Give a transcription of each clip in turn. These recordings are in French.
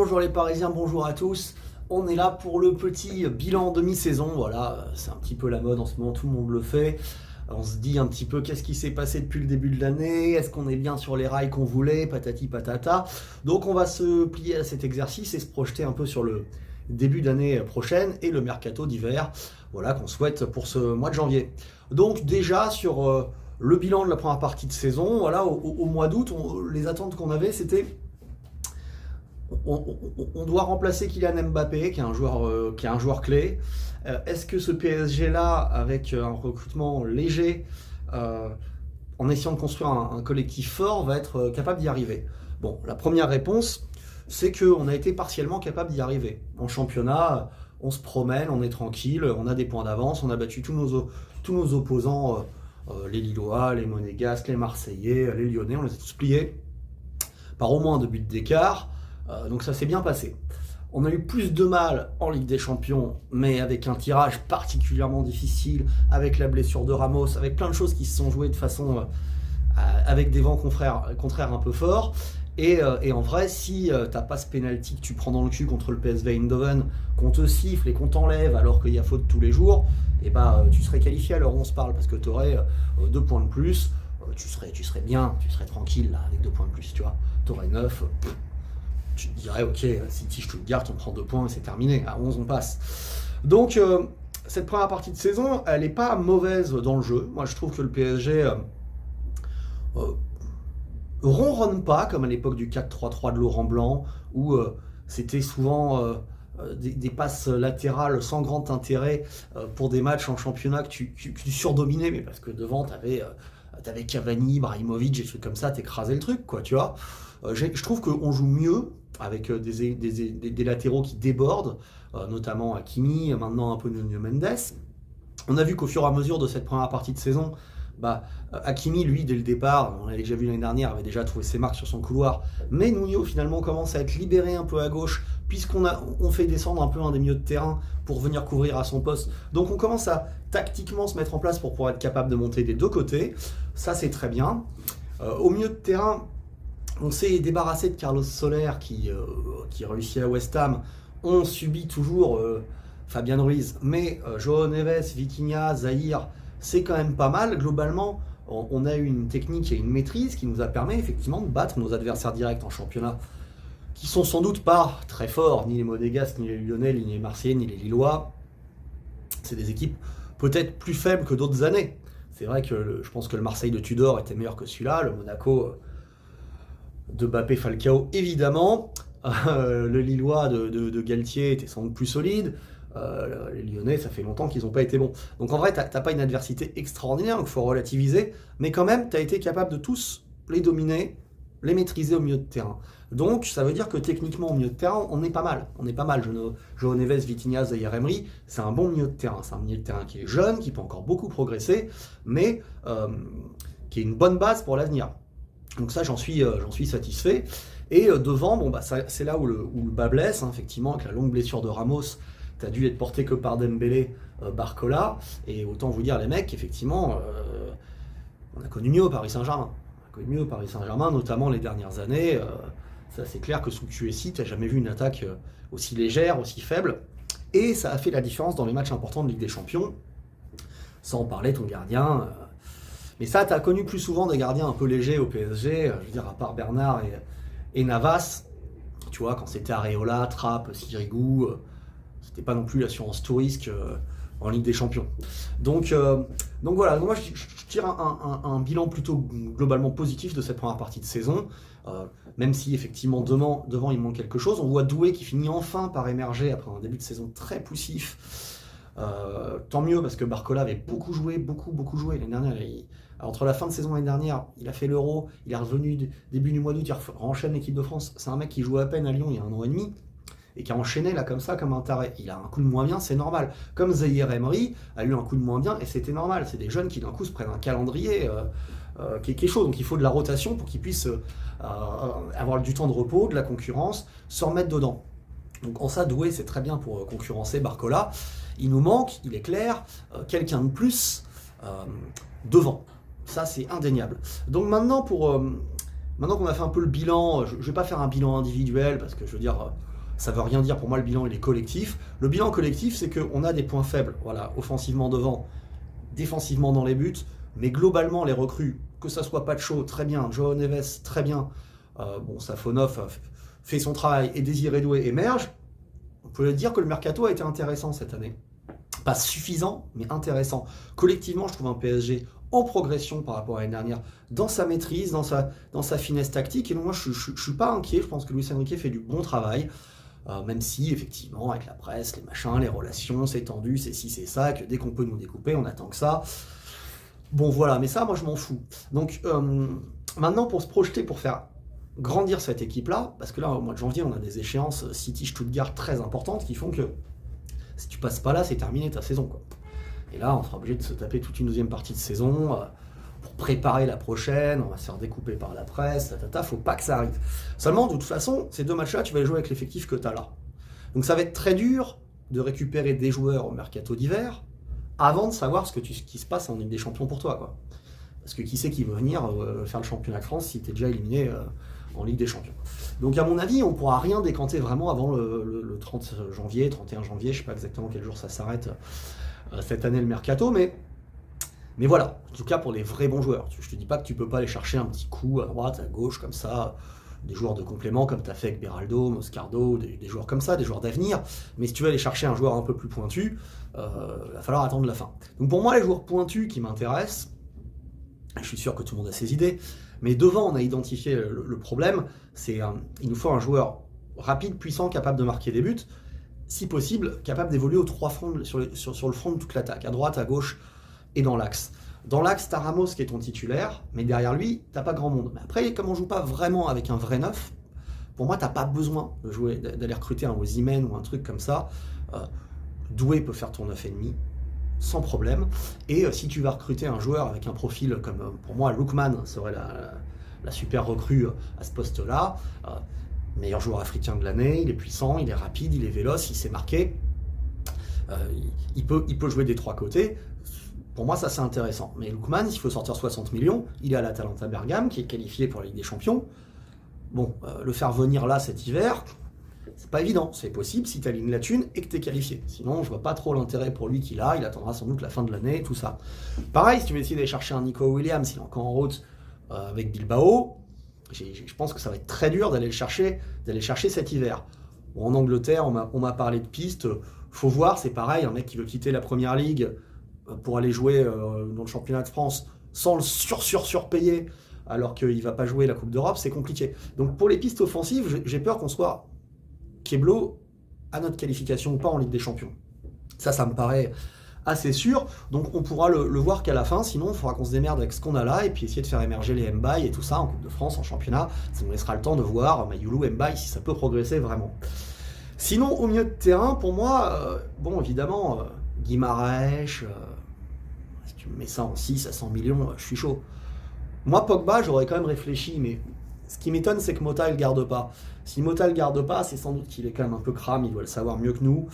Bonjour les Parisiens, bonjour à tous. On est là pour le petit bilan demi-saison. Voilà, c'est un petit peu la mode en ce moment, tout le monde le fait. On se dit un petit peu qu'est-ce qui s'est passé depuis le début de l'année, est-ce qu'on est bien sur les rails qu'on voulait, patati patata. Donc on va se plier à cet exercice et se projeter un peu sur le début d'année prochaine et le mercato d'hiver, voilà, qu'on souhaite pour ce mois de janvier. Donc déjà sur le bilan de la première partie de saison, voilà, au mois d'août, les attentes qu'on avait, c'était on doit remplacer Kylian Mbappé, qui est un joueur clé. Est-ce que ce PSG-là, avec un recrutement léger, en essayant de construire un collectif fort, va être capable d'y arriver? Bon, la première réponse, c'est qu'on a été partiellement capable d'y arriver. En championnat, on se promène, on est tranquille, on a des points d'avance, on a battu tous nos opposants, les Lillois, les Monégasques, les Marseillais, les Lyonnais, on les a tous pliés par au moins 2 buts d'écart. Donc ça s'est bien passé. On a eu plus de mal en Ligue des Champions, mais avec un tirage particulièrement difficile, avec la blessure de Ramos, avec plein de choses qui se sont jouées de façon avec des vents contraires un peu forts. Et en vrai, si t'as pas ce penalty que tu prends dans le cul contre le PSV Eindhoven, qu'on te siffle et qu'on t'enlève alors qu'il y a faute tous les jours, et tu serais qualifié à l'heure où on se parle, parce que tu aurais 2 points de plus, tu serais bien, tu serais tranquille là, avec 2 points de plus, tu vois. Tu aurais 9. Tu te dirais, ok, City, Stuttgart, on prend 2 points, c'est terminé, à 11 on passe. Donc, cette première partie de saison, elle n'est pas mauvaise dans le jeu. Moi, je trouve que le PSG ronronne pas, comme à l'époque du 4-3-3 de Laurent Blanc, où c'était souvent des passes latérales sans grand intérêt pour des matchs en championnat que tu surdominais, mais parce que devant, t'avais Cavani, Ibrahimovic, des trucs comme ça, t'écrasais le truc, quoi, tu vois. Je trouve qu'on joue mieux avec des latéraux qui débordent, notamment Hakimi, maintenant un peu Nuno Mendes. On a vu qu'au fur et à mesure de cette première partie de saison, Hakimi, lui, dès le départ, on l'avait déjà vu l'année dernière, avait déjà trouvé ses marques sur son couloir, mais Nuno finalement commence à être libéré un peu à gauche, puisqu'on fait descendre un peu un des milieux de terrain pour venir couvrir à son poste. Donc on commence à tactiquement se mettre en place pour pouvoir être capable de monter des deux côtés. Ça, c'est très bien. Au milieu de terrain, on s'est débarrassé de Carlos Soler qui réussit à West Ham. On subit toujours Fabian Ruiz, mais João Neves, Vitinha, Zahir, c'est quand même pas mal. Globalement, on a eu une technique et une maîtrise qui nous a permis effectivement de battre nos adversaires directs en championnat, qui sont sans doute pas très forts, ni les Monégasques, ni les Lyonnais, ni les Marseillais, ni les Lillois. C'est des équipes peut-être plus faibles que d'autres années. C'est vrai que je pense que le Marseille de Tudor était meilleur que celui-là, le Monaco de Mbappé, Falcao, évidemment. Le Lillois de Galtier était sans doute plus solide. Les Lyonnais, ça fait longtemps qu'ils n'ont pas été bons. Donc en vrai, t'as pas une adversité extraordinaire, donc il faut relativiser. Mais quand même, tu as été capable de tous les dominer, les maîtriser au milieu de terrain. Donc ça veut dire que techniquement, au milieu de terrain, on est pas mal. On est pas mal. João Neves, Vitinha, Zahir Emery, c'est un bon milieu de terrain. C'est un milieu de terrain qui est jeune, qui peut encore beaucoup progresser, mais qui est une bonne base pour l'avenir. Donc ça, j'en suis satisfait. Et devant, c'est là où le bas blesse, hein, effectivement, avec la longue blessure de Ramos, t'as dû être porté que par Dembélé, Barcola, et autant vous dire, les mecs, effectivement, on a connu mieux au Paris Saint-Germain. On a connu mieux au Paris Saint-Germain, notamment les dernières années. Ça, c'est clair que sous QSI, t'as jamais vu une attaque aussi légère, aussi faible, et ça a fait la différence dans les matchs importants de Ligue des Champions, sans parler ton gardien. Mais ça, t'as connu plus souvent des gardiens un peu légers au PSG, je veux dire, à part Bernard et Navas, tu vois, quand c'était Areola, Trapp, Sirigu, c'était pas non plus l'assurance tout risque en Ligue des Champions. Donc voilà, moi je tire un bilan plutôt globalement positif de cette première partie de saison, même si effectivement devant il manque quelque chose. On voit Doué qui finit enfin par émerger après un début de saison très poussif. Tant mieux parce que Barcola avait beaucoup joué l'année dernière. Entre la fin de saison l'année dernière, il a fait l'Euro, il est revenu début du mois d'août, il enchaîne l'équipe de France. C'est un mec qui jouait à peine à Lyon il y a 1 an et demi et qui a enchaîné là comme ça, comme un taré. Il a un coup de moins bien, c'est normal. Comme Zahir Emery a eu un coup de moins bien et c'était normal. C'est des jeunes qui d'un coup se prennent un calendrier qui est chaud. Donc il faut de la rotation pour qu'ils puissent avoir du temps de repos, de la concurrence, se remettre dedans. Donc en ça, Doué, c'est très bien pour concurrencer Barcola. Il nous manque, il est clair, quelqu'un de plus devant. Ça, c'est indéniable. Donc maintenant qu'on a fait un peu le bilan, je ne vais pas faire un bilan individuel, parce que je veux dire, Ça veut rien dire, pour moi le bilan il est collectif. Le bilan collectif c'est qu'on a des points faibles, voilà, offensivement devant, défensivement dans les buts, mais globalement les recrues, que ça soit Pacho, très bien, Joao Neves, très bien, Safonov fait son travail et Désiré Doué émerge, on peut dire que le mercato a été intéressant cette année. Pas suffisant, mais intéressant. Collectivement, je trouve un PSG en progression par rapport à l'année dernière, dans sa maîtrise, dans sa finesse tactique, et donc moi je ne suis pas inquiet, je pense que Luis Enrique fait du bon travail, même si effectivement avec la presse, les machins, les relations, c'est tendu, c'est ci, c'est ça, que dès qu'on peut nous découper, on attend que ça. Bon voilà, mais ça moi je m'en fous. Donc maintenant pour se projeter, pour faire grandir cette équipe-là, parce que là au mois de janvier on a des échéances City-Stuttgart très importantes qui font que si tu passes pas là, c'est terminé ta saison, quoi. Et là, on sera obligé de se taper toute une deuxième partie de saison pour préparer la prochaine, on va se faire découper par la presse, faut pas que ça arrive. Seulement, de toute façon, ces deux matchs-là, tu vas les jouer avec l'effectif que tu as là. Donc ça va être très dur de récupérer des joueurs au mercato d'hiver avant de savoir ce qui se passe en Ligue des Champions pour toi, quoi. Parce que qui c'est qui veut venir faire le championnat de France si tu es déjà éliminé en Ligue des Champions. Donc à mon avis, on ne pourra rien décanter vraiment avant le 30 janvier, 31 janvier, je ne sais pas exactement quel jour ça s'arrête cette année le mercato, mais voilà, en tout cas pour les vrais bons joueurs. Je te dis pas que tu peux pas aller chercher un petit coup à droite, à gauche, comme ça, des joueurs de complément comme tu as fait avec Beraldo, Moscardo, des joueurs comme ça, des joueurs d'avenir, mais si tu veux aller chercher un joueur un peu plus pointu, il va falloir attendre la fin. Donc pour moi, les joueurs pointus qui m'intéressent, je suis sûr que tout le monde a ses idées, mais devant, on a identifié le problème, c'est il nous faut un joueur rapide, puissant, capable de marquer des buts, si possible, capable d'évoluer aux trois fronts sur le front de toute l'attaque, à droite, à gauche et dans l'axe. Dans l'axe, t'as Ramos qui est ton titulaire, mais derrière lui, t'as pas grand monde. Mais après, comme on joue pas vraiment avec un vrai neuf, pour moi, t'as pas besoin d'aller recruter un Osimhen ou un truc comme ça. Doué peut faire ton 9,5, sans problème. Et si tu vas recruter un joueur avec un profil comme, pour moi, Lookman serait la super recrue à ce poste-là, meilleur joueur africain de l'année, il est puissant, il est rapide, il est véloce, il sait marquer, il peut jouer des trois côtés. Pour moi, ça c'est intéressant. Mais Lookman, s'il faut sortir 60 millions, il est à l'Atalanta Bergame, qui est qualifié pour la Ligue des Champions. Bon, le faire venir là cet hiver, c'est pas évident. C'est possible si tu alignes la thune et que tu es qualifié. Sinon, je vois pas trop l'intérêt pour lui qu'il a. Il attendra sans doute la fin de l'année, tout ça. Pareil, si tu veux essayer d'aller chercher un Nico Williams, il est encore en route avec Bilbao. Je pense que ça va être très dur d'aller le chercher cet hiver. Bon, en Angleterre, on m'a parlé de pistes. Faut voir, c'est pareil, un mec qui veut quitter la Première Ligue pour aller jouer dans le championnat de France sans le surpayer alors qu'il ne va pas jouer la Coupe d'Europe, c'est compliqué. Donc pour les pistes offensives, j'ai peur qu'on soit Keblo à notre qualification ou pas en Ligue des Champions. Ça me paraît assez sûr. Donc on pourra le voir qu'à la fin, sinon il faudra qu'on se démerde avec ce qu'on a là et puis essayer de faire émerger les Mbaye et tout ça en Coupe de France, en championnat. Ça nous laissera le temps de voir Mayoulou, Mbaye, si ça peut progresser vraiment. Sinon, au milieu de terrain, pour moi, évidemment, Guimaraes, si tu me mets ça en 6 à 100 millions, je suis chaud. Moi, Pogba, j'aurais quand même réfléchi, mais ce qui m'étonne, c'est que Mota ne le garde pas. Si Mota ne le garde pas, c'est sans doute qu'il est quand même un peu crame, il doit le savoir mieux que nous.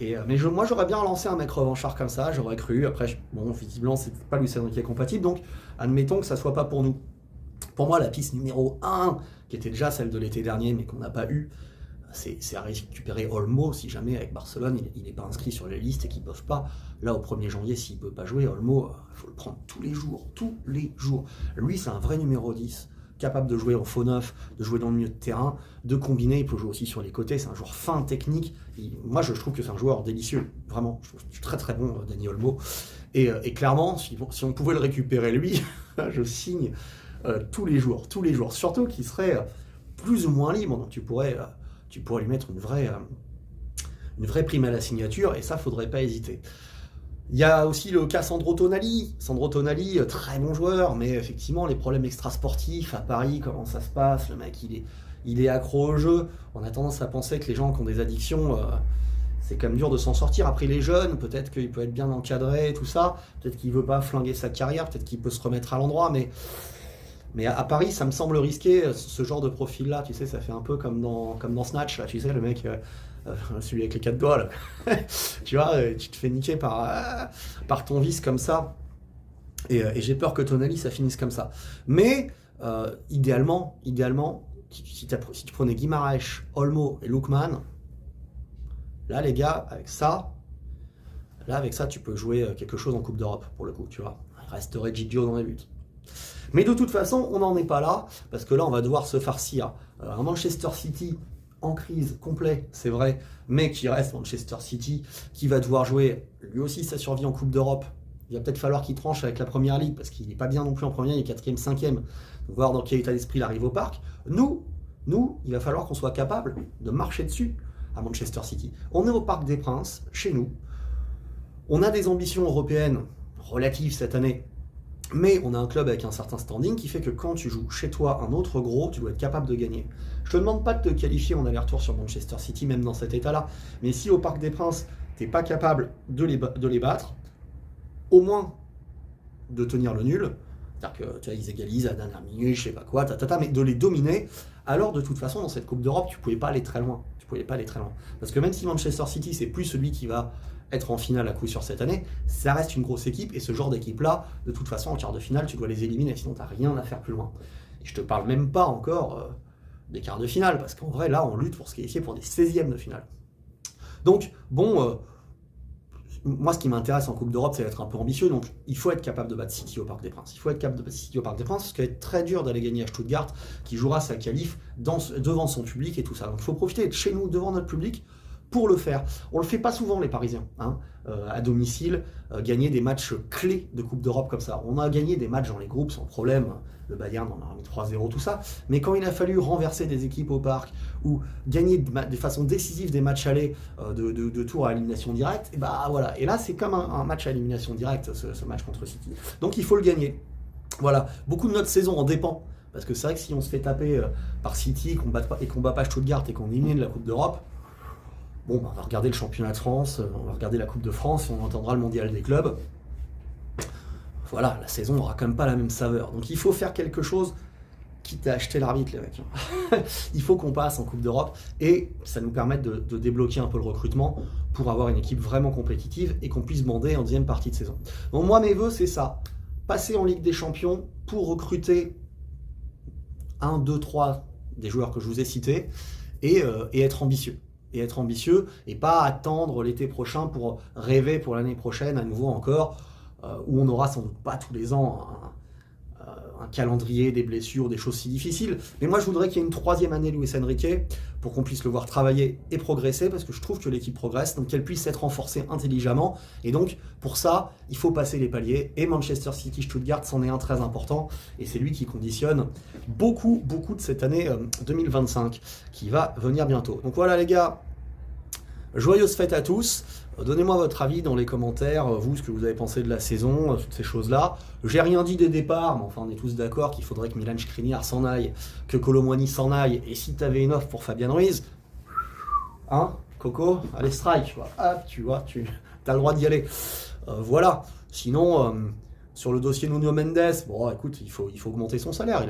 Mais moi, j'aurais bien lancé un mec revanchard comme ça, j'aurais cru. Après, visiblement, c'est pas Luis Enrique qui est compatible, donc admettons que ça soit pas pour nous. Pour moi, la piste numéro 1, qui était déjà celle de l'été dernier, mais qu'on n'a pas eue, c'est à récupérer Olmo, si jamais avec Barcelone, il n'est pas inscrit sur les listes et qu'ils ne peuvent pas. Là, au 1er janvier, s'il ne peut pas jouer, Olmo, il faut le prendre tous les jours. Lui, c'est un vrai numéro 10, capable de jouer en faux neuf, de jouer dans le milieu de terrain, de combiner, il peut jouer aussi sur les côtés, c'est un joueur fin, technique. Moi, je trouve que c'est un joueur délicieux, vraiment. Je trouve très très bon, Dani Olmo. Et clairement, si on pouvait le récupérer lui, je signe tous les jours. Surtout qu'il serait plus ou moins libre, donc tu pourrais lui mettre une vraie prime à la signature, et ça, faudrait pas hésiter. Il y a aussi le cas Sandro Tonali. Sandro Tonali, très bon joueur, mais effectivement, les problèmes extrasportifs à Paris, comment ça se passe, le mec, il est accro au jeu. On a tendance à penser que les gens qui ont des addictions, c'est quand même dur de s'en sortir. Après, les jeunes, peut-être qu'il peut être bien encadré, tout ça. Peut-être qu'il veut pas flinguer sa carrière, peut-être qu'il peut se remettre à l'endroit, mais à Paris, ça me semble risqué, ce genre de profil-là, tu sais, ça fait un peu comme dans Snatch, là, tu sais, le mec, celui avec les 4 doigts, là. Tu vois, tu te fais niquer par ton vice comme ça, et j'ai peur que Tonali, ça finisse comme ça. Mais, idéalement, si tu prenais Guimaraes, Olmo et Lookman, Là, les gars, avec ça, tu peux jouer quelque chose en Coupe d'Europe, pour le coup, tu vois. Il resterait Gigio dans les buts. Mais de toute façon, on n'en est pas là, parce que là, on va devoir se farcir un Manchester City en crise complet, c'est vrai, mais qui reste Manchester City, qui va devoir jouer lui aussi sa survie en Coupe d'Europe. Il va peut-être falloir qu'il tranche avec la Première Ligue, parce qu'il n'est pas bien non plus en Première, il est 4e, 5e. Voir dans quel état d'esprit il arrive au parc. Nous, il va falloir qu'on soit capable de marcher dessus à Manchester City. On est au Parc des Princes, chez nous. On a des ambitions européennes relatives cette année, mais on a un club avec un certain standing qui fait que quand tu joues chez toi un autre gros, tu dois être capable de gagner. Je te demande pas de te qualifier en aller-retour sur Manchester City, même dans cet état-là, mais si au Parc des Princes, tu n'es pas capable de les battre, au moins de tenir le nul, c'est-à-dire que tu vois, ils égalisent à la dernière minute, je sais pas quoi, mais de les dominer, alors de toute façon, dans cette Coupe d'Europe, tu pouvais pas aller très loin. Parce que même si Manchester City, c'est plus celui qui va être en finale à coup sûr cette année, ça reste une grosse équipe, et ce genre d'équipe-là, de toute façon, en quart de finale, tu dois les éliminer, sinon tu n'as rien à faire plus loin. Et je te parle même pas encore des quarts de finale, parce qu'en vrai, là, on lutte pour se qualifier pour des 16e de finale. Donc, bon, moi, ce qui m'intéresse en Coupe d'Europe, c'est d'être un peu ambitieux, donc il faut être capable de battre City au Parc des Princes. Parce qu'il va être très dur d'aller gagner à Stuttgart, qui jouera sa qualif devant son public et tout ça. Donc il faut profiter d'être chez nous, devant notre public, pour le faire. On le fait pas souvent, les Parisiens, à domicile, gagner des matchs clés de Coupe d'Europe comme ça. On a gagné des matchs dans les groupes sans problème, le Bayern on a remis 3-0, tout ça, mais quand il a fallu renverser des équipes au parc, ou gagner de façon décisive des matchs allés de tour à élimination directe, et bah voilà. Et là c'est comme un match à élimination directe, ce match contre City. Donc il faut le gagner. Voilà, beaucoup de notre saison en dépend. Parce que c'est vrai que si on se fait taper par City, qu'on bat pas Stuttgart et qu'on élimine la Coupe d'Europe, bon, bah, on va regarder le championnat de France, on va regarder la Coupe de France, on entendra le mondial des clubs. Voilà, la saison n'aura quand même pas la même saveur. Donc il faut faire quelque chose, quitte à acheter l'arbitre, les mecs. Il faut qu'on passe en Coupe d'Europe et ça nous permette de débloquer un peu le recrutement pour avoir une équipe vraiment compétitive et qu'on puisse bander en deuxième partie de saison. Donc moi, mes vœux, c'est ça. Passer en Ligue des Champions pour recruter 1, 2, 3 des joueurs que je vous ai cités et être ambitieux. Et pas attendre l'été prochain pour rêver pour l'année prochaine à nouveau encore, où on aura sans doute pas tous les ans un calendrier, des blessures, des choses si difficiles. Mais moi je voudrais qu'il y ait une 3e année Luis Enrique pour qu'on puisse le voir travailler et progresser, parce que je trouve que l'équipe progresse, donc qu'elle puisse être renforcée intelligemment. Et donc pour ça, il faut passer les paliers. Et Manchester City Stuttgart, c'en est un très important. Et c'est lui qui conditionne beaucoup de cette année 2025 qui va venir bientôt. Donc voilà les gars, joyeuses fêtes à tous. Donnez-moi votre avis dans les commentaires, vous, ce que vous avez pensé de la saison, toutes ces choses-là. J'ai rien dit des départs, mais enfin on est tous d'accord qu'il faudrait que Milan Skriniar s'en aille, que Kolo Muani s'en aille, et si tu avais une offre pour Fabian Ruiz, hein, Coco, allez strike, tu vois, tu as le droit d'y aller. Voilà, sinon, sur le dossier Nuno Mendes, bon écoute, il faut augmenter son salaire,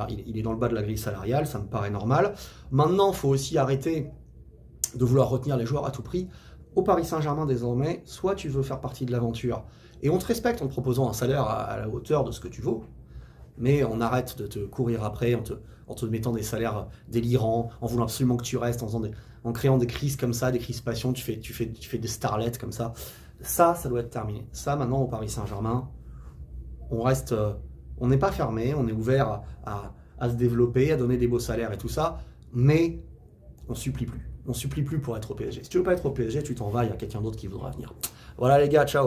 il est dans le bas de la grille salariale, ça me paraît normal. Maintenant, il faut aussi arrêter de vouloir retenir les joueurs à tout prix. Au Paris Saint-Germain désormais, soit tu veux faire partie de l'aventure et on te respecte en te proposant un salaire à la hauteur de ce que tu vaux, mais on arrête de te courir après en te mettant des salaires délirants, en voulant absolument que tu restes, en créant des crises comme ça, des crispations, tu fais des starlets comme ça. Ça doit être terminé. Ça, maintenant, au Paris Saint-Germain, on n'est pas fermé, on est ouvert à se développer, à donner des beaux salaires et tout ça, mais on supplie plus. On supplie plus pour être au PSG. Si tu veux pas être au PSG, tu t'en vas, il y a quelqu'un d'autre qui voudra venir. Voilà les gars, ciao.